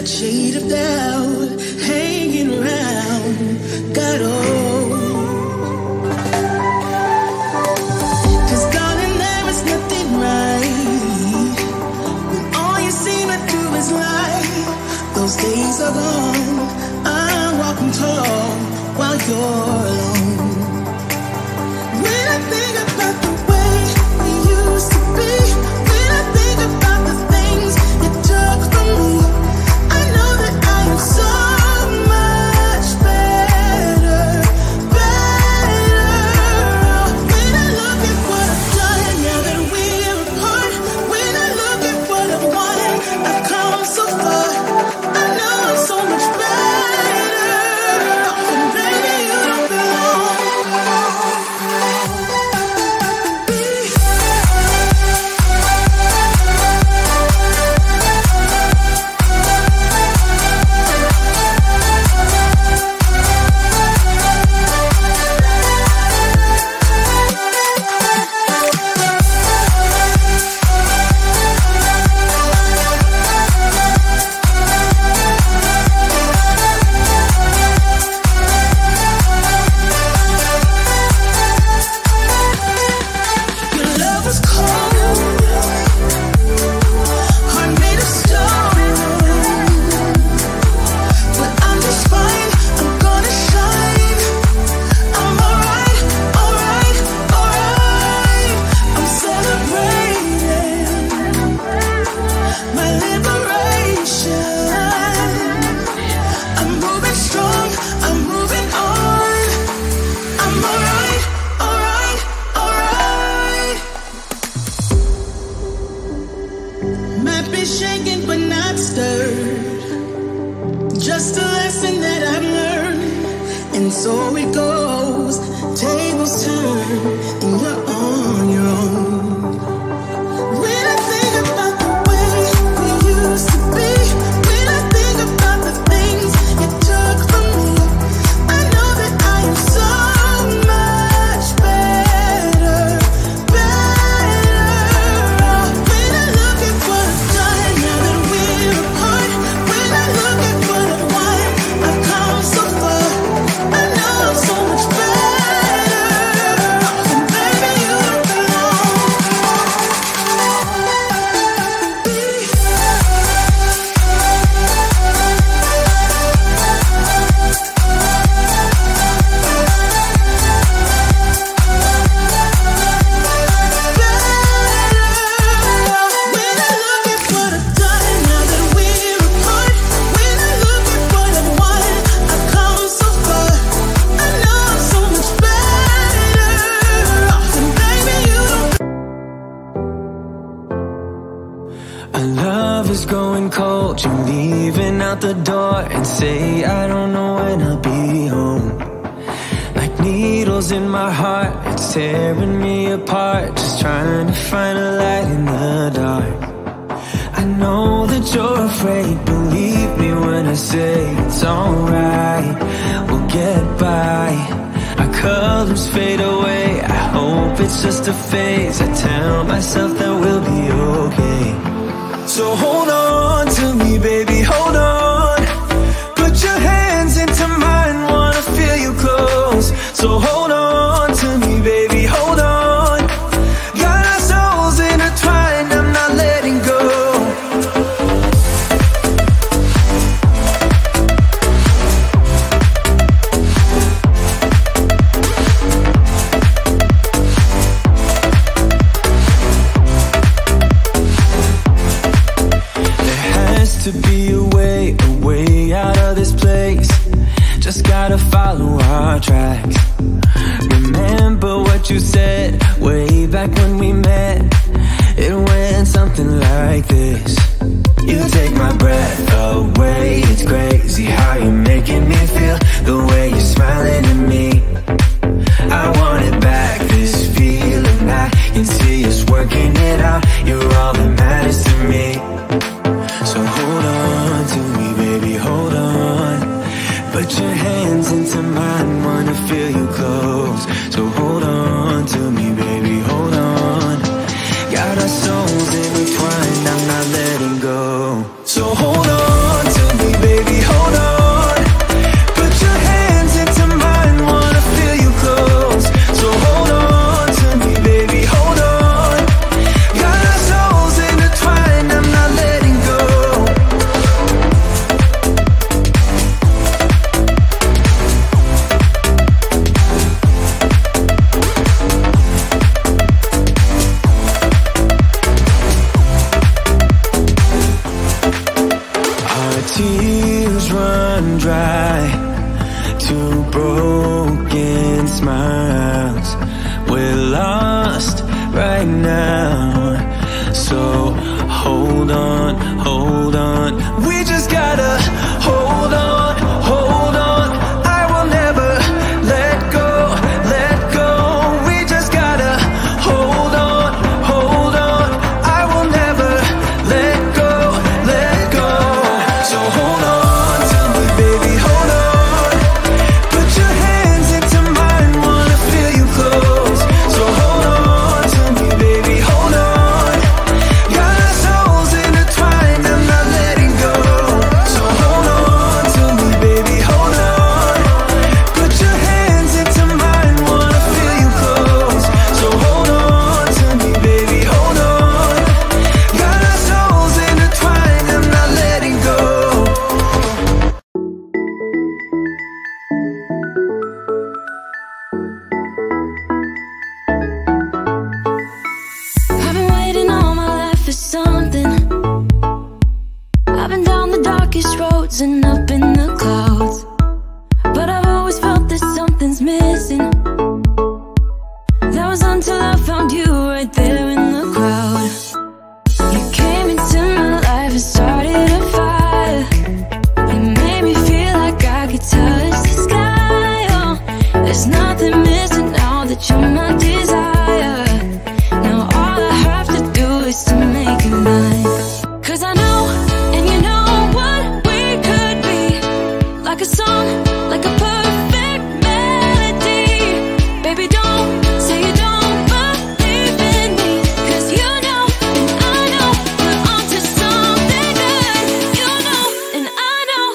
shade of doubt hanging around. Got old. 'Cause darling, there is nothing right when all you seem to do is lie. Those days are gone. I'm walking tall while you're alone. When I think about the way we used to be, when I think about the things you took from me, I know that I am so much better, better. When I look at what I've done now that we're apart, when I look at what I've won, I've come so far. I know I'm so much better, and baby, you don't belong. Your love was cold, heart made of stone, but I'm just fine. I'm gonna shine. I'm alright, alright, alright. I'm celebrating my liberation. I'm moving strong. I'm moving on. I'm alright, alright, alright. Might be shaken but not stirred. Just a lesson that I've learned. And so it goes. Tables turn and you're on your own. When I think about the way we used to be, when I think about the things you took from me, I know that I am so much better, better. When I look at what I've done now that we're apart, when I look at what I've won, I've come so far. I know I'm so much better, and baby, you don't belong. When I look at what I've done now that we're apart, when I look at what I've won, I've come so far. I know I'm so much better, and baby, you don't. Our love is growing cold. You're leaving out the door and say, I don't know when I'll be home. Like needles in my heart, it's tearing me apart. Just trying to find a light in the dark. I know that you're afraid. Believe me when I say it's alright. We'll get by. Our colors fade away. I hope it's just a phase. I tell myself that we'll be okay. So hold on to me, baby, hold on. Put your hands into mine, wanna feel you close. So hold on to me, baby, hold on. Got our souls intertwined, I'm not letting go. There has to be a way out of this place. Just gotta follow our tracks. Remember what you said way back when we met. It went something like this. You take my breath away. It's crazy how you're making me feel. The way you're smiling at me, I want it back. This feeling I can see us working it out. You're all that matters to me. So hold on to me, baby, hold on. Put your hands into mine, wanna feel you close. So hold on to me, baby, hold on. Got our souls intertwined, I'm not letting go. So hold on. tears run dry, two broken smiles. We're lost right now, so hold on, hold on. We just gotta hold on, hold on. I will never let go, let go. We just gotta hold on, hold on. I will never let go, let go. So hold on to me, baby, hold on. Put your hands into mine, wanna feel you close. So hold on to me, baby, hold on. Got our souls intertwined, I'm not letting go. So hold on to me, baby, hold on. Put your hands into mine, wanna feel you close. So hold on to me, baby, hold on. Got our souls intertwined, I'm not letting go. I've been waiting all my life for something. I've been down the darkest roads and up in the clouds, but I've always felt that something's missing. That was until I found you right there in the crowd. You came into my life and started a fire. You made me feel like I could touch the sky. Oh, there's nothing missing now that you're my desire. Now all I have to do is to make you mine. 'Cause I know, and you know what we could be. Like a song, like a perfect melody. Baby, don't say you don't believe in me. 'Cause you know, and I know, we're onto something good. You know, and I know,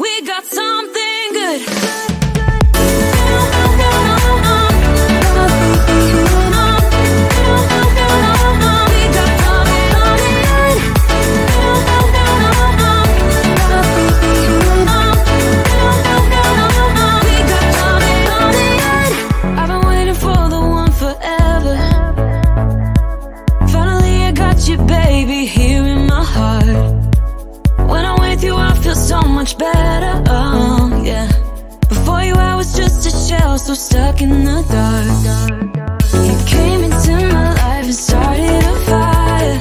we got something good. I've been waiting for the one forever. Finally I got you, baby, here in my heart. When I'm with you I feel so much better, oh yeah. Before you I was just a shell, so stuck in the dark. You came into my life and started a fire.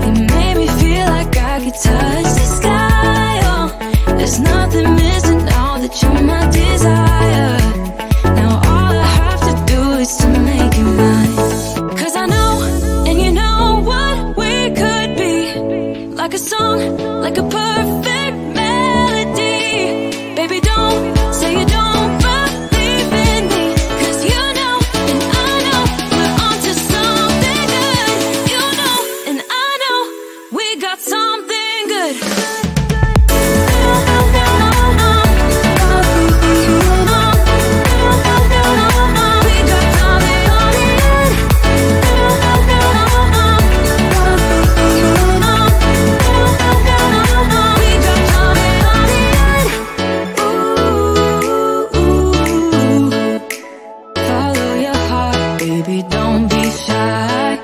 You made me feel like I could touch the sky. Oh, there's nothing missing now that you're my desire. Now all I have to do is to make you mine. 'Cause I know, and you know what we could be. Like a song, like a perfect melody. Baby, don't say you don't believe in me. 'Cause you know, and I know, we're onto something good. You know, and I know, we got something good. Follow your heart, baby, don't be shy.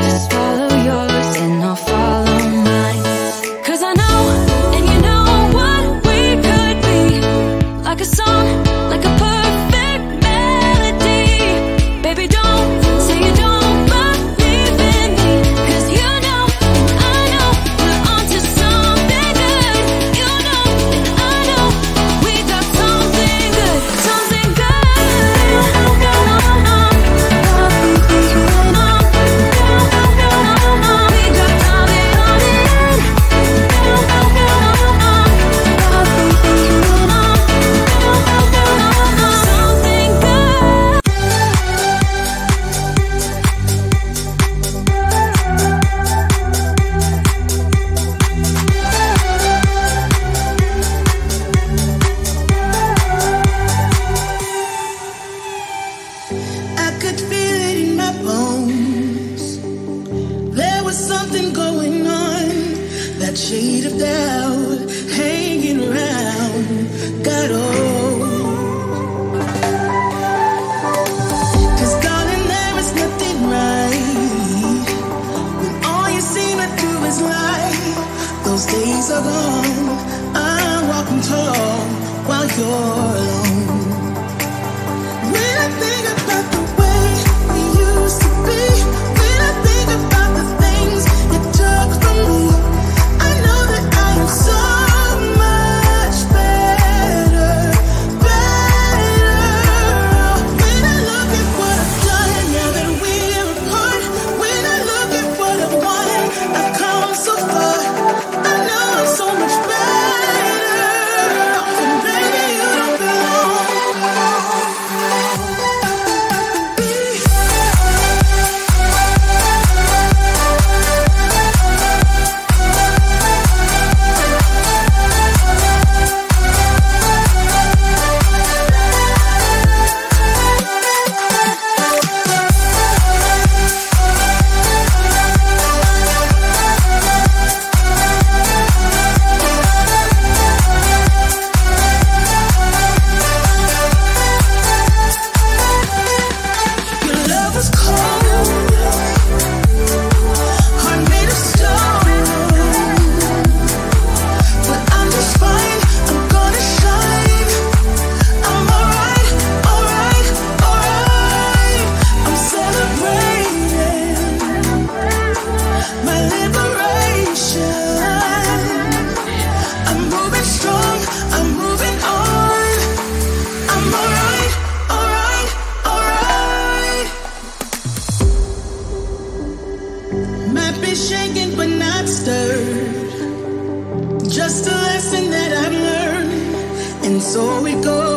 Just follow yours and I'll follow mine. 'Cause I know, and you know what we could be. Like a song, like a perfect melody. Baby, don't say you don't believe in me. 'Cause you know, and I know, we're onto something good. You know, and I know, we got something good. Something good. I could feel it in my bones. There was something going on. That shade of doubt hanging around got old. 'Cause darling, there is nothing right when those days are gone. I'm walking tall while you're alone. When I think about the way we used to be, when I think about the things you took from me, I know that I am so much better. When I look at what I've done now that we're apart, when I look at what I've won, I've come so far. I know I'm so much better. And baby, you don't belong. Your love was cold, heart made of stone. But I'm just fine, I'm gonna shine. I'm alright, alright, alright. I'm celebrating my liberation. I'm moving strong, I'm moving on. I'm alright, alright, alright. Might be shaken but not stirred. Just a lesson that I've learned, and so it goes.